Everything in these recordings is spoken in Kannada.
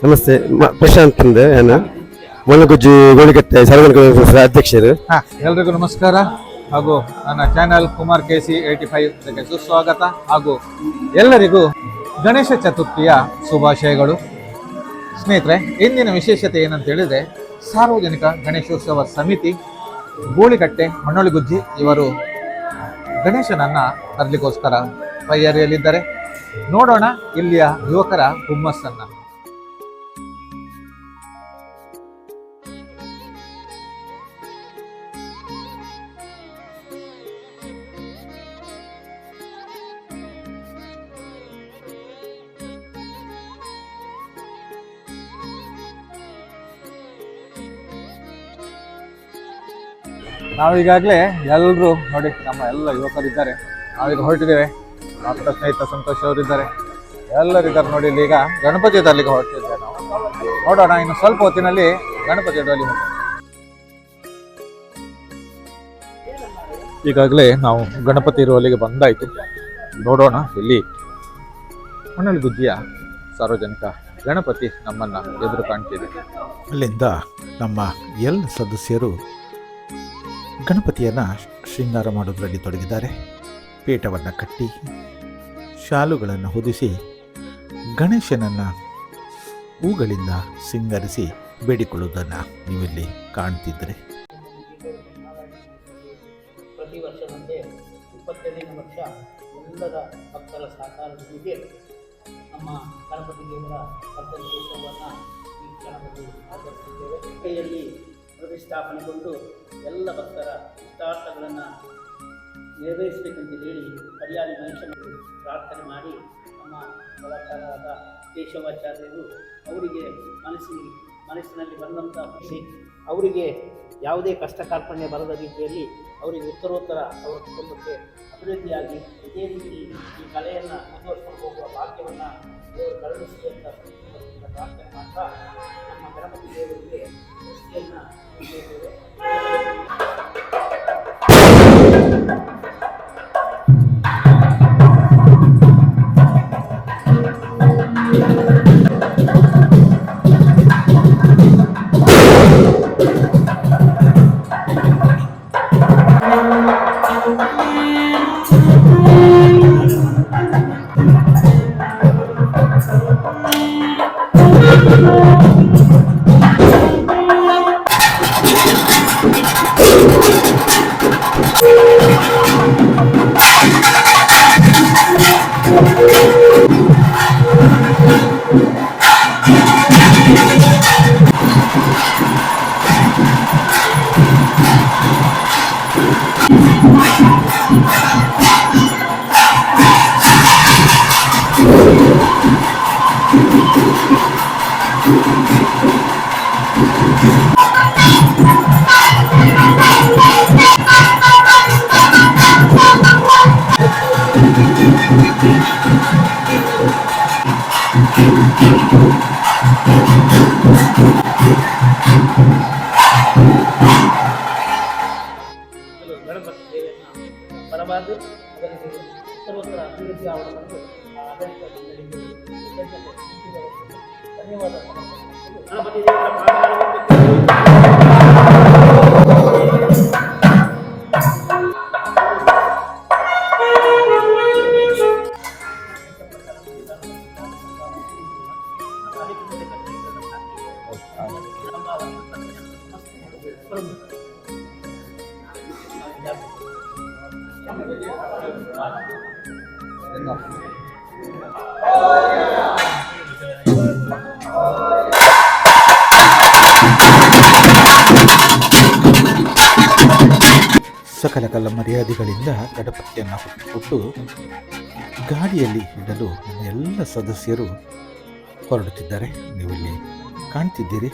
ನಮಸ್ತೆ ಪ್ರಶಾಂತ್ ಅಂದೆ ನಾನು ಮುಳ್ಳಗುಜ್ಜಿ ಗೋಳಿಕಟ್ಟೆ ಸಾರ್ವಜನಿಕ ಅಧ್ಯಕ್ಷರು. ಎಲ್ರಿಗೂ ನಮಸ್ಕಾರ ಹಾಗೂ ನನ್ನ ಚಾನೆಲ್ ಕುಮಾರ್ KC 85 ಸುಸ್ವಾಗತ ಹಾಗೂ ಎಲ್ಲರಿಗೂ ಗಣೇಶ ಚತುರ್ಥಿಯ ಶುಭಾಶಯಗಳು. ಸ್ನೇಹಿತರೆ, ಇಂದಿನ ವಿಶೇಷತೆ ಏನಂತ ಹೇಳಿದ್ರೆ ಸಾರ್ವಜನಿಕ ಗಣೇಶೋತ್ಸವ ಸಮಿತಿ ಗೋಳಿಕಟ್ಟೆ ಮಣ್ಣೊಳಿಗುಜ್ಜಿ ಇವರು ಗಣೇಶನನ್ನ ತರಲಿಕ್ಕೋಸ್ಕರ ತಯಾರಿಯಲ್ಲಿದ್ದಾರೆ. ನೋಡೋಣ ಇಲ್ಲಿಯ ಯುವಕರ ಹುಮ್ಮಸ್ಸನ್ನ. ನಾವೀಗಾಗಲೇ ಎಲ್ಲರೂ ನೋಡಿ, ನಮ್ಮ ಎಲ್ಲ ಯುವಕರಿದ್ದಾರೆ. ನಾವೀಗ ಹೊರಟಿದ್ದೇವೆ. ಮಾತ್ರ ಸ್ನೇಹಿತ ಸಂತೋಷ್ ಅವರಿದ್ದಾರೆ, ಎಲ್ಲರಿದ್ದಾರೆ ನೋಡಿ. ಇಲ್ಲಿ ಈಗ ಗಣಪತಿ ತರಲಿಕ್ಕೆ ಹೊರಟಿದ್ದೇವೆ ನಾವು. ನೋಡೋಣ, ಇನ್ನು ಸ್ವಲ್ಪ ಹೊತ್ತಿನಲ್ಲಿ ಗಣಪತಿ ಇಡಲಿ ಹೋಗೋಣ. ಈಗಾಗಲೇ ನಾವು ಗಣಪತಿ ಇರುವಲ್ಲಿಗೆ ಬಂದಾಯಿತು. ನೋಡೋಣ, ಇಲ್ಲಿ ಮಣ್ಣೊಳಿಗುಜ್ಜಿಯ ಸಾರ್ವಜನಿಕ ಗಣಪತಿ ನಮ್ಮನ್ನು ಎದುರು ಕಾಣ್ತಿದೆ. ಅಲ್ಲಿಂದ ನಮ್ಮ ಎಲ್ಲ ಸದಸ್ಯರು ಗಣಪತಿಯನ್ನು ಶೃಂಗಾರ ಮಾಡೋದರಲ್ಲಿ ತೊಡಗಿದ್ದಾರೆ. ಪೀಠವನ್ನು ಕಟ್ಟಿ ಶಾಲುಗಳನ್ನು ಹೊದಿಸಿ ಗಣೇಶನನ್ನು ಹೂಗಳಿಂದ ಸಿಂಗರಿಸಿ ಬೇಡಿಕೊಳ್ಳುವುದನ್ನು ನೀವಿಲ್ಲಿ ಕಾಣ್ತಿದ್ದರೆ, ಪ್ರತಿ ವರ್ಷದಂತೆ 25ನೇ ವರ್ಷ ಎಲ್ಲರ ಭಕ್ತರ ಸಹಕಾರದೊಂದಿಗೆ ನಮ್ಮ ಗಣಪತಿ ದೇವರ ಪಂಚೋತ್ಸವವನ್ನು ಈ ಗಣಪತಿ ಆಚರಿಸುತ್ತೇವೆ. ಕೈಯಲ್ಲಿ ಪ್ರತಿಷ್ಠಾಪನೆಗೊಂಡು ಎಲ್ಲ ಭಕ್ತರ ಇಷ್ಟಾರ್ಥಗಳನ್ನು ನೆರವೇರಿಸಬೇಕಂತ ಹೇಳಿ ಪರ್ಯಾಯ ಮನುಷ್ಯನಿಗೆ ಪ್ರಾರ್ಥನೆ ಮಾಡಿ ನಮ್ಮ ಕಲಾಕಾರರಾದ ಕೇಶವಾಚಾರ್ಯರು ಅವರಿಗೆ ಮನಸ್ಸಿನಲ್ಲಿ ಬಂದಂಥ ಖುಷಿ, ಅವರಿಗೆ ಯಾವುದೇ ಕಷ್ಟ ಕಾರ್ಪಣ್ಯ ಬರದ ರೀತಿಯಲ್ಲಿ ಅವರಿಗೆ ಉತ್ತರೋತ್ತರ ಅವರ ಕುಟುಂಬಕ್ಕೆ ಅಭಿವೃದ್ಧಿಯಾಗಿ ಇದೇ ರೀತಿ ಈ ಕಲೆಯನ್ನು ಮುಂದುವರಿಸಿಕೊಂಡು ಹೋಗುವ ಭಾಗ್ಯವನ್ನು ದೇವರು ಕರುಣಿಸಿ ಅಂತ ಪ್ರಾರ್ಥನೆ ಮಾಡ್ತಾ ನಮ್ಮ ಗಣಪತಿ ದೇವರಿಗೆ ದೃಷ್ಟಿಯನ್ನು ನೀಡಿದ್ದೇವೆ. ಗಣಪತಿ ದೇವಿಯನ್ನು ಬರಬಾರದು, ಅದರಿಗೆ ಉತ್ತರೋತ್ತರ ಅಭಿವೃದ್ಧಿ ಆವರಣವನ್ನು ಆಡಳಿತ ಮಂಡಳಿಗೆ ಧನ್ಯವಾದ ಗಣಪತಿ ದೇವರ ಸಕಲ ಕಲ ಮರ್ಯಾದೆಗಳಿಂದ ಗಣಪತಿಯನ್ನು ಹೊತ್ತುಕೊಟ್ಟು ಗಾಡಿಯಲ್ಲಿ ಇಡಲು ನಮ್ಮ ಎಲ್ಲ ಸದಸ್ಯರು ಹೊರಡುತ್ತಿದ್ದಾರೆ. ನೀವಿಲ್ಲಿ ಕಾಣ್ತಿದ್ದೀರಿ.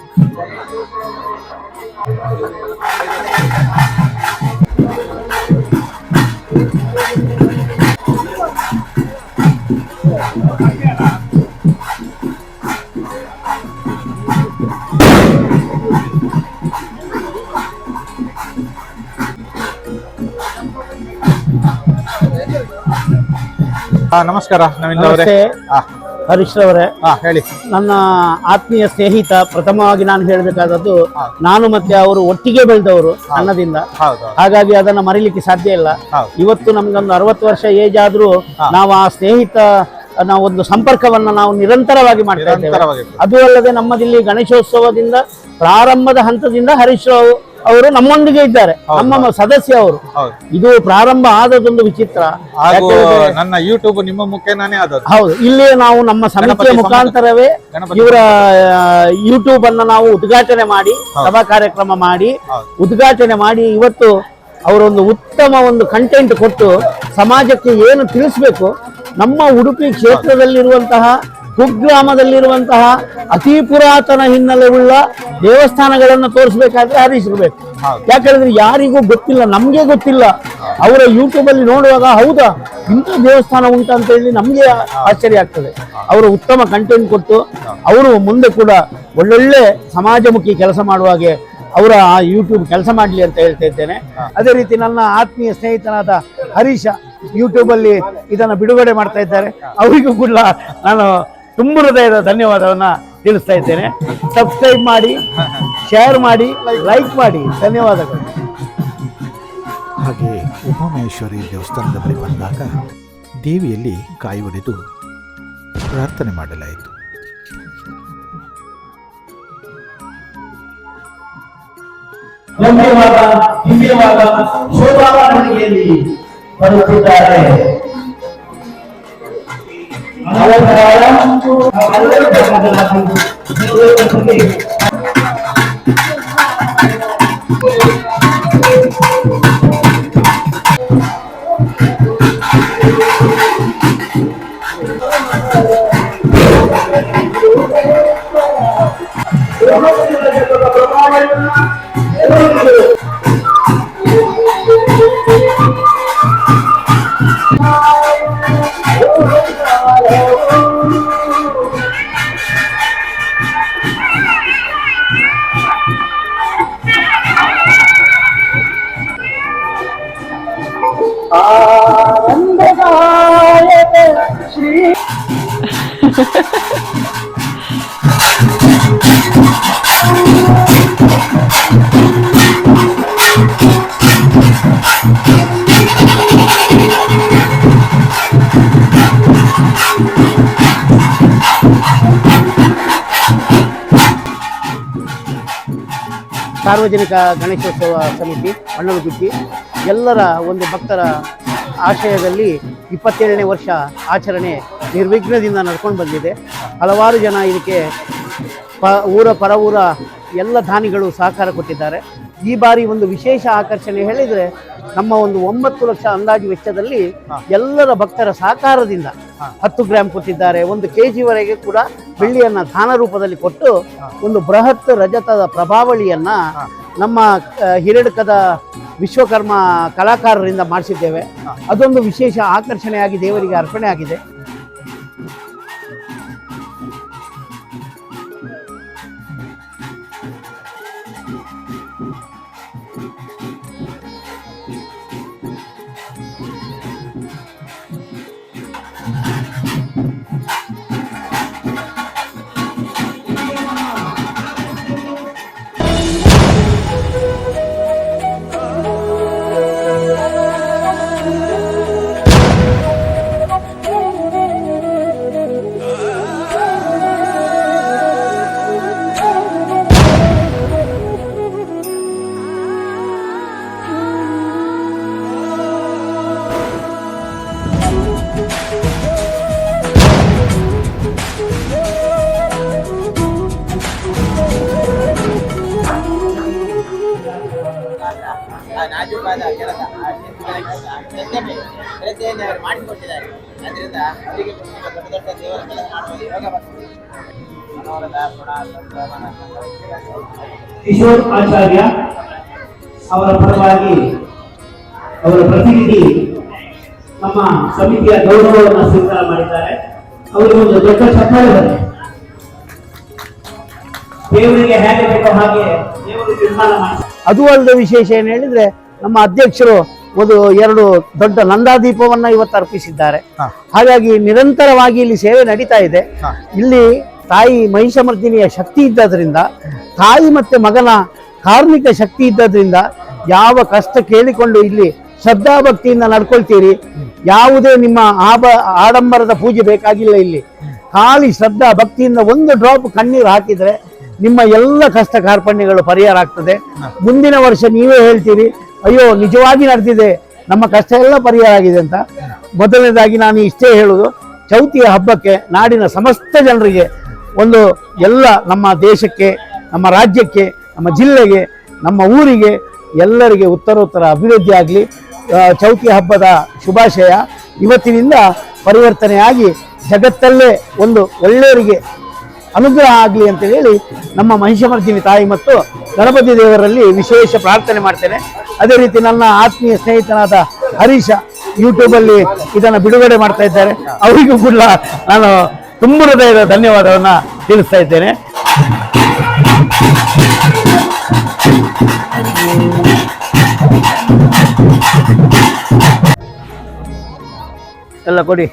ನಮಸ್ಕಾರ ನವೀನ್ ಅವರೇ. ಹರೀಶ್ ರವರೇ, ಹೇಳಿ. ನನ್ನ ಆತ್ಮೀಯ ಸ್ನೇಹಿತ. ಪ್ರಥಮವಾಗಿ ನಾನು ಹೇಳಬೇಕಾದದ್ದು, ನಾನು ಮತ್ತೆ ಅವರು ಒಟ್ಟಿಗೆ ಬೆಳೆದವರು ಅನ್ನದಿಂದ, ಹಾಗಾಗಿ ಅದನ್ನ ಮರಿಲಿಕ್ಕೆ ಸಾಧ್ಯ ಇಲ್ಲ. ಇವತ್ತು ನಮ್ಗೊಂದು 60 ವರ್ಷ ಏಜ್ ಆದ್ರೂ ನಾವು ಆ ಸ್ನೇಹಿತ ಒಂದು ಸಂಪರ್ಕವನ್ನ ನಾವು ನಿರಂತರವಾಗಿ ಮಾಡ್ತಾ ಇದ್ದೇವೆ. ಅದು ಅಲ್ಲದೆ ನಮ್ಮದಿಲ್ಲಿ ಗಣೇಶೋತ್ಸವದಿಂದ ಪ್ರಾರಂಭದ ಹಂತದಿಂದ ಹರೀಶ್ ರಾವ್ ಅವರು ನಮ್ಮೊಂದಿಗೆ ಇದ್ದಾರೆ, ನಮ್ಮ ಸದಸ್ಯ ಅವರು. ಇದು ಪ್ರಾರಂಭ ಆದದೊಂದು ವಿಚಿತ್ರ. ನನ್ನ ಯೂಟ್ಯೂಬ್ ನಿಮ್ಮ ಮುಖೇನಾನೇ ಆದದ್ದು. ಹೌದು, ಇಲ್ಲಿಯೇ ನಾವು ನಮ್ಮ ಸಮಿತಿಯ ಮುಖಾಂತರವೇ ಇವರ ಯೂಟ್ಯೂಬ್ ಅನ್ನ ನಾವು ಉದ್ಘಾಟನೆ ಮಾಡಿ, ಸಭಾ ಕಾರ್ಯಕ್ರಮ ಮಾಡಿ ಉದ್ಘಾಟನೆ ಮಾಡಿ, ಇವತ್ತು ಅವರೊಂದು ಉತ್ತಮ ಒಂದು ಕಂಟೆಂಟ್ ಕೊಟ್ಟು ಸಮಾಜಕ್ಕೆ ಏನು ತಿಳಿಸ್ಬೇಕು, ನಮ್ಮ ಉಡುಪಿ ಕ್ಷೇತ್ರದಲ್ಲಿರುವಂತಹ ಕುಗ್ರಾಮದಲ್ಲಿರುವಂತಹ ಅತಿ ಪುರಾತನ ಹಿನ್ನೆಲೆ ಉಳ್ಳ ದೇವಸ್ಥಾನಗಳನ್ನು ತೋರಿಸ್ಬೇಕಾದ್ರೆ ಹರೀಶ್ ಇರಬೇಕು. ಯಾಕಂದ್ರೆ ಯಾರಿಗೂ ಗೊತ್ತಿಲ್ಲ, ನಮ್ಗೆ ಗೊತ್ತಿಲ್ಲ. ಅವರ ಯೂಟ್ಯೂಬ್ ಅಲ್ಲಿ ನೋಡುವಾಗ ಹೌದಾ ಇಂಥ ದೇವಸ್ಥಾನ ಉಂಟು ಅಂತ ಹೇಳಿ ನಮ್ಗೆ ಆಶ್ಚರ್ಯ ಆಗ್ತದೆ. ಅವರು ಉತ್ತಮ ಕಂಟೆಂಟ್ ಕೊಟ್ಟು ಅವರು ಮುಂದೆ ಕೂಡ ಒಳ್ಳೊಳ್ಳೆ ಸಮಾಜಮುಖಿ ಕೆಲಸ ಮಾಡುವಾಗೆ ಅವರ ಆ ಯೂಟ್ಯೂಬ್ ಕೆಲಸ ಮಾಡಲಿ ಅಂತ ಹೇಳ್ತಾ ಇದ್ದೇನೆ. ಅದೇ ರೀತಿ ನನ್ನ ಆತ್ಮೀಯ ಸ್ನೇಹಿತನಾದ ಹರೀಶ ಯೂಟ್ಯೂಬ್ ಅಲ್ಲಿ ಇದನ್ನು ಬಿಡುಗಡೆ ಮಾಡ್ತಾ ಇದ್ದಾರೆ. ಅವರಿಗೂ ಕೂಡ ನಾನು ತುಂಬ ಹೃದಯದ ಧನ್ಯವಾದವನ್ನ ತಿಳಿಸ್ತಾ ಇದ್ದೇನೆ. ಸಬ್ಸ್ಕ್ರೈಬ್ ಮಾಡಿ, ಶೇರ್ ಮಾಡಿ, ಲೈಕ್ ಮಾಡಿ. ಧನ್ಯವಾದಗಳು. ಹಾಗೆ ಉಮಾಮಹೇಶ್ವರಿ ದೇವಸ್ಥಾನದ ಬಳಿ ಬಂದಾಗ ದೇವಿಯಲ್ಲಿ ಕಾಯಿ ಒಡೆದು ಪ್ರಾರ್ಥನೆ ಮಾಡಲಾಯಿತು. ದಿವ್ಯವಾದ ಶೋಭಾವಣೆಯಲ್ಲಿ ಬರುತ್ತಿದ್ದಾರೆ. ಸಾರ್ವಜನಿಕ ಗಣೇಶೋತ್ಸವ ಸಮಿತಿ ಮಣ್ಣಲಗುತ್ತಿ ಎಲ್ಲರ ಒಂದು ಭಕ್ತರ ಆಶಯದಲ್ಲಿ 27ನೇ ವರ್ಷ ಆಚರಣೆ ನಿರ್ವಿಘ್ನದಿಂದ ನಡ್ಕೊಂಡು ಬಂದಿದೆ. ಹಲವಾರು ಜನ ಇದಕ್ಕೆ ಊರ ಪರ ಊರ ಎಲ್ಲ ದಾನಿಗಳು ಸಹಕಾರ ಕೊಟ್ಟಿದ್ದಾರೆ. ಈ ಬಾರಿ ಒಂದು ವಿಶೇಷ ಆಕರ್ಷಣೆ ಹೇಳಿದರೆ, ನಮ್ಮ ಒಂದು 9 ಲಕ್ಷ ಅಂದಾಜು ವೆಚ್ಚದಲ್ಲಿ ಎಲ್ಲರ ಭಕ್ತರ ಸಹಕಾರದಿಂದ 10 ಗ್ರಾಮ್ ಕೊಟ್ಟಿದ್ದಾರೆ. 1 kg ಕೂಡ ಬೆಳ್ಳಿಯನ್ನ ದಾನ ರೂಪದಲ್ಲಿ ಕೊಟ್ಟು ಒಂದು ಬೃಹತ್ ರಜತದ ಪ್ರಭಾವಳಿಯನ್ನ ನಮ್ಮ ಹಿರೇಡ್ಕದ ವಿಶ್ವಕರ್ಮ ಕಲಾಕಾರರಿಂದ ಮಾಡಿಸಿದ್ದೇವೆ. ಅದೊಂದು ವಿಶೇಷ ಆಕರ್ಷಣೆಯಾಗಿ ದೇವರಿಗೆ ಅರ್ಪಣೆ ಆಗಿದೆ. ಮಾಡಿಕೊಟ್ಟಿದ್ದಾರೆ. ಅದರಿಂದ ಅವರಿಗೆ ದೊಡ್ಡ ದೊಡ್ಡ ದೇವರ ಕೆಲಸ ಮಾಡುವ ಯೋಗ ಬರ್ತದೆ. ಕಿಶೋರ್ ಆಚಾರ್ಯ ಅವರ ಪರವಾಗಿ ಅವರ ಪ್ರತಿನಿಧಿ ನಮ್ಮ ಸಮಿತಿಯ ಗೌರವವನ್ನು ಸ್ವೀಕಾರ ಮಾಡಿದ್ದಾರೆ. ಅವರಿಗೆ ಒಂದು ದೊಡ್ಡ ಚಪ್ಪಾಳೆ ಬರುತ್ತೆ. ದೇವರಿಗೆ ಹೇಗೆ ಬೇಕೋ ಹಾಗೆ ದೇವರು ನಿರ್ಮಾಣ ಮಾಡಿ. ಅದು ಅಲ್ಲದೆ ವಿಶೇಷ ಏನು ಹೇಳಿದ್ರೆ, ನಮ್ಮ ಅಧ್ಯಕ್ಷರು ಒಂದು 2 ದೊಡ್ಡ ನಂದಾದೀಪವನ್ನ ಇವತ್ತು ಅರ್ಪಿಸಿದ್ದಾರೆ. ಹಾ. ಹಾಗಾಗಿ ನಿರಂತರವಾಗಿ ಇಲ್ಲಿ ಸೇವೆ ನಡೀತಾ ಇದೆ. ಹಾ. ಇಲ್ಲಿ ತಾಯಿ ಮಹಿಷಮರ್ದಿನಿಯ ಶಕ್ತಿ ಇದ್ದದ್ರಿಂದ, ತಾಯಿ ಮತ್ತೆ ಮಗನ ಕಾರ್ಮಿಕ ಶಕ್ತಿ ಇದ್ದದ್ರಿಂದ ಯಾವ ಕಷ್ಟ ಕೇಳಿಕೊಂಡು ಇಲ್ಲಿ ಶ್ರದ್ಧಾಭಕ್ತಿಯಿಂದ ನಡ್ಕೊಳ್ತೀರಿ. ಯಾವುದೇ ನಿಮ್ಮ ಆಡಂಬರದ ಪೂಜೆ ಬೇಕಾಗಿಲ್ಲ. ಇಲ್ಲಿ ಖಾಲಿ ಶ್ರದ್ಧಾ ಭಕ್ತಿಯಿಂದ ಒಂದು ಡ್ರಾಪ್ ಕಣ್ಣೀರು ಹಾಕಿದ್ರೆ ನಿಮ್ಮ ಎಲ್ಲ ಕಷ್ಟ ಕಾರ್ಪಣ್ಯಗಳು ಪರಿಹಾರ ಆಗ್ತದೆ. ಮುಂದಿನ ವರ್ಷ ನೀವೇ ಹೇಳ್ತೀರಿ, ಅಯ್ಯೋ ನಿಜವಾಗಿ ನಡೆದಿದೆ, ನಮ್ಮ ಕಷ್ಟ ಎಲ್ಲ ಪರಿಹಾರ ಆಗಿದೆ ಅಂತ. ಮೊದಲನೇದಾಗಿ ನಾನು ಇಷ್ಟೇ ಹೇಳುವುದು, ಚೌತಿಯ ಹಬ್ಬಕ್ಕೆ ನಾಡಿನ ಸಮಸ್ತ ಜನರಿಗೆ ಒಂದು ಎಲ್ಲ ನಮ್ಮ ದೇಶಕ್ಕೆ, ನಮ್ಮ ರಾಜ್ಯಕ್ಕೆ, ನಮ್ಮ ಜಿಲ್ಲೆಗೆ, ನಮ್ಮ ಊರಿಗೆ ಎಲ್ಲರಿಗೆ ಉತ್ತರೋತ್ತರ ಅಭಿವೃದ್ಧಿ ಆಗಲಿ. ಚೌತಿ ಹಬ್ಬದ ಶುಭಾಶಯ. ಇವತ್ತಿನಿಂದ ಪರಿವರ್ತನೆಯಾಗಿ ಜಗತ್ತಲ್ಲೇ ಒಂದು ಒಳ್ಳೆಯವರಿಗೆ ಅನುಗ್ರಹ ಆಗಲಿ ಅಂತ ಹೇಳಿ ನಮ್ಮ ಮಹಿಷಮರ್ದಿನಿ ತಾಯಿ ಮತ್ತು ಗಣಪತಿ ದೇವರಲ್ಲಿ ವಿಶೇಷ ಪ್ರಾರ್ಥನೆ ಮಾಡ್ತೇನೆ. ಅದೇ ರೀತಿ ನನ್ನ ಆತ್ಮೀಯ ಸ್ನೇಹಿತನಾದ ಹರೀಶ ಯೂಟ್ಯೂಬಲ್ಲಿ ಇದನ್ನು ಬಿಡುಗಡೆ ಮಾಡ್ತಾ ಇದ್ದಾರೆ. ಅವರಿಗೂ ಕೂಡ ನಾನು ತುಂಬ ಹೃದಯದ ಧನ್ಯವಾದವನ್ನು ತಿಳಿಸ್ತಾ ಇದ್ದೇನೆ. ಎಲ್ಲ ಕೊಡಿ.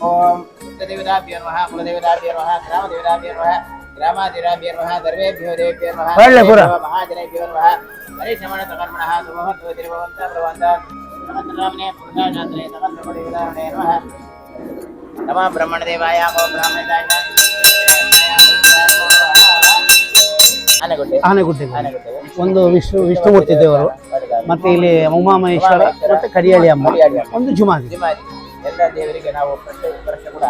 ओम देवताभ्यो नमः कुलदेवताभ्यो नमः ग्रामदेवताभ्यो नमः ग्रामाधिराभ्यो नमः सर्वेभ्यो देवेभ्यो नमः महाजनेभ्यो नमः हरिशमण सकर्मणः सुमहत्वतिर्भवन्त प्रवन्त नमस्ते पुरुषाशास्त्रे नमस्ते नमः नमः ब्रह्मणदेवाय ओम ब्राह्मणदाय ಆನೆಗುಡ್ಡೆ ಒಂದು ವಿಷ್ಣುಮೂರ್ತಿ ದೇವರು, ಮತ್ತೆ ಇಲ್ಲಿ ಉಮಾಮಹೇಶ್ವರ ಮತ್ತೆ ಕಡಿಯಾಳಿ ಅಮ್ಮ, ಒಂದು ಜುಮಾದಿ. ಎಲ್ಲ ದೇವರಿಗೆ ನಾವು ವರ್ಷ ಕೂಡ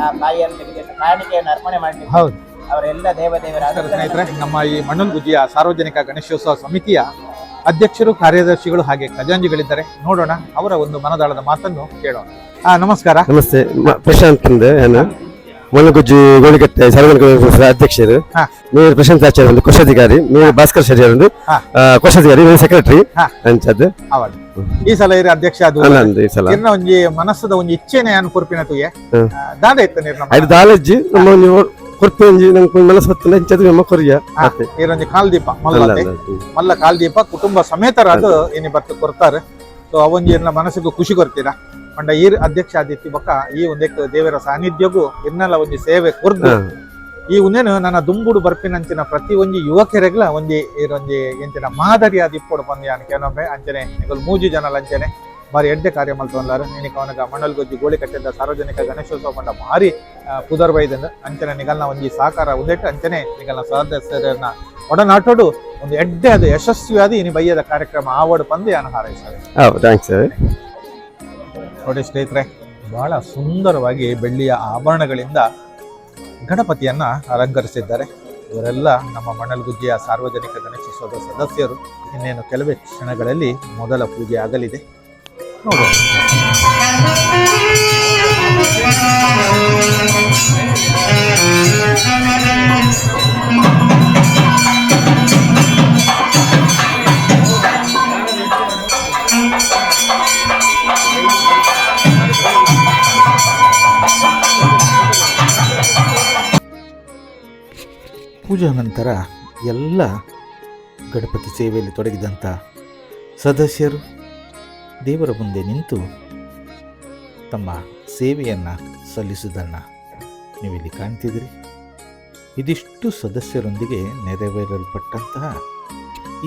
ಆ ತಾಯಿಯನ್ನು ಕಾಣಿಕೆಯನ್ನು ಅರ್ಪಣೆ ಮಾಡ್ತೀವಿ. ಹೌದು, ಅವರೆಲ್ಲ ದೇವದೇವರ ಸ್ನೇಹಿತರೆ, ನಮ್ಮ ಈ ಮಣ್ಣಲ್ಗುಜ್ಜಿಯ ಸಾರ್ವಜನಿಕ ಗಣೇಶೋತ್ಸವ ಸಮಿತಿಯ ಅಧ್ಯಕ್ಷರು, ಕಾರ್ಯದರ್ಶಿಗಳು ಹಾಗೆ ಖಜಾಂಜಿಗಳಿದ್ದಾರೆ. ನೋಡೋಣ, ಅವರ ಒಂದು ಮನದಾಳದ ಮಾತನ್ನು ಕೇಳೋಣ. ನಮಸ್ಕಾರ. ನಮಸ್ತೆ, ಪ್ರಶಾಂತ್ ಅಂದೆ ನಾನು ಮೊಳಗುಜ್ಜಿ ಗೋಳಿಕಟ್ಟೆ ಸಾರ್ವಜನಿಕ ಅಧ್ಯಕ್ಷರು. మీరు ప్రశాంత్ ఆచార్య ಒಂದು ಕೋಶಾಧಿಕಾರಿ, మీరు ಭಾಸ್ಕರ್ ಶೆಟ್ಟಿ ಒಂದು ಕೋಶಾಧಿಕಾರಿ, ನೀವು ಸೆಕ್ರೆಟರಿ ಅಂಚದ್ದು. ಹೌದು, ಈ ಸಲ ಇರ ಅಧ್ಯಕ್ಷ ಅದು ಈ ಸಲ ಇರ್ನ ಒಂಜಿ ಮನಸ್ಸದ ಒಂಜಿ ಇಚ್ಛೆನೆ ಅನ್ ಕೊರ್ಪಿನತುಯೆ ದಾದ ಇತ್ತು ನಿರ್ನ ಐದು ದಾಲಜ್ಜಿ ನಮ್ಮ ನೀವು ಕೊರ್ಪೆಂಜಿ ನಮ್ಗೆ ಮನಸ್ಸು ಹೊತ್ತನ ಇಂಚದು ನಮ್ಮ ಕೊರಿಯ ಮತ್ತೆ ಇರೊಂಜಿ ಕಾಲ್ದೀಪ ಮಲ್ಲ ಕಾಲ್ದೀಪ ಕುಟುಂಬ ಸಮೇತರಾದ ಏನಿ ಬರ್ತು ಕೊರ್ತಾರೆ. ಸೊ ಅವೊಂಜಿ ಇರ್ನ ಮನಸ್ಸಿಗೂ ಖುಷಿ ಕೊರ್ತೀರಾ ಪಂಡ ಈರ್ ಅಧ್ಯಕ್ಷ ಆದಿತ್ಯ ಬೊಕ್ಕ ಈ ಒಂದೆಕ್ ದೇವರ ಸಾನ್ನಿಧ್ಯಗೂ ಇನ್ನೆಲ್ಲ ಒಂಜಿ ಸೇವೆ ಕೊರ್ದು ಈ ಉಂದೇನು ನನ್ನ ದುಂಬುಡು ಬರ್ಪಿನಂಚಿನ ಪ್ರತಿ ಒಂಜಿ ಯುವಕರೆಗ್ಲ ಒಂಜಿ ಇರೊಂಜಿ ಎಂಚಿನ ಮಾದರಿ ಆದ ಇಪ್ಪೊಡು ಬಂದು ಯಾನ್ ಕೆಲವೊಮ್ಮೆ ಅಂಚನೆ ನಿಗಲ್ 3 ಜನಲ ಅಂಚನೆ ಬಾರಿ ಎಡ್ಡೆ ಕಾರ್ಯ ಮಲ್ತೊಂದಾರು. ನಿನಕ ಅವನಗ ಮಣ್ಣಲ್ಗುಜ್ಜಿ ಗೋಳಿಕಟ್ಟೆದ ಸಾರ್ವಜನಿಕ ಗಣೇಶೋತ್ಸವ ಪಂಡ ಭಾರಿ ಪುದರ್ಬೈದಂದು ಅಂಚನೆ ನಿಗಲ್ನ ಒಂಜಿ ಸಹಕಾರ ಉಂದೆಟ್ಟು ಅಂಚನೆ ನಿಗಲ್ನ ಸದಸ್ಯರನ್ನ ಒಡನಾಟೋಡು ಒಂದು ಎಡ್ಡೆ ಅದು ಯಶಸ್ವಿಯಾದ ಇನಿ ಬಯ್ಯದ ಕಾರ್ಯಕ್ರಮ ಆವಡು ಬಂದು ಯಾನು ಹಾರೈಸ್ತಾರೆ. ನೋಡಿ ಸ್ನೇಹಿತರೆ, ಬಹಳ ಸುಂದರವಾಗಿ ಬೆಳ್ಳಿಯ ಆಭರಣಗಳಿಂದ ಗಣಪತಿಯನ್ನ ಅಲಂಕರಿಸಿದ್ದಾರೆ. ಇವರೆಲ್ಲ ನಮ್ಮ ಮಣ್ಣಲ್ಗುಜ್ಜಿಯ ಸಾರ್ವಜನಿಕ ಗಣೇಶೋತ್ಸವದ ಸದಸ್ಯರು. ಇನ್ನೇನು ಕೆಲವೇ ಕ್ಷಣಗಳಲ್ಲಿ ಮೊದಲ ಪೂಜೆ ಆಗಲಿದೆ. ನೋಡೋಣ. ಪೂಜಾ ನಂತರ ಎಲ್ಲ ಗಣಪತಿ ಸೇವೆಯಲ್ಲಿ ತೊಡಗಿದಂಥ ಸದಸ್ಯರು ದೇವರ ಮುಂದೆ ನಿಂತು ತಮ್ಮ ಸೇವೆಯನ್ನು ಸಲ್ಲಿಸುವುದನ್ನು ನೀವಿಲ್ಲಿ ಕಾಣ್ತಿದ್ದೀರಿ. ಇದಿಷ್ಟು ಸದಸ್ಯರೊಂದಿಗೆ ನೆರವೇರಲ್ಪಟ್ಟಂತಹ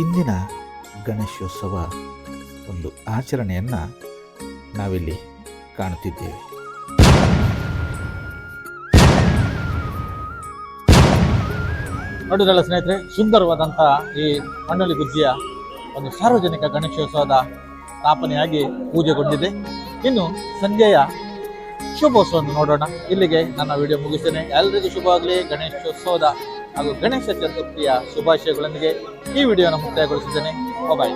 ಇಂದಿನ ಗಣೇಶೋತ್ಸವ ಒಂದು ಆಚರಣೆಯನ್ನು ನಾವಿಲ್ಲಿ ಕಾಣುತ್ತಿದ್ದೇವೆ. ನೋಡಿದ್ರಲ್ಲ ಸ್ನೇಹಿತರೆ, ಸುಂದರವಾದಂತಹ ಈ ಮಣ್ಣಲ್ಗುಜ್ಜಿಯ ಒಂದು ಸಾರ್ವಜನಿಕ ಗಣೇಶೋತ್ಸವದ ಸ್ಥಾಪನೆಯಾಗಿ ಪೂಜೆಗೊಂಡಿದೆ. ಇನ್ನು ಸಂಜೆಯ ಶುಭೋತ್ಸವವನ್ನು ನೋಡೋಣ. ಇಲ್ಲಿಗೆ ನನ್ನ ವಿಡಿಯೋ ಮುಗಿಸ್ತೇನೆ. ಎಲ್ಲರಿಗೂ ಶುಭವಾಗಲಿ. ಗಣೇಶೋತ್ಸವದ ಹಾಗೂ ಗಣೇಶ ಚತುರ್ಥಿಯ ಶುಭಾಶಯಗಳೊಂದಿಗೆ ಈ ವಿಡಿಯೋನ ಮುಕ್ತಾಯಗೊಳಿಸಿದ್ದೇನೆ. ಬಾಯ್.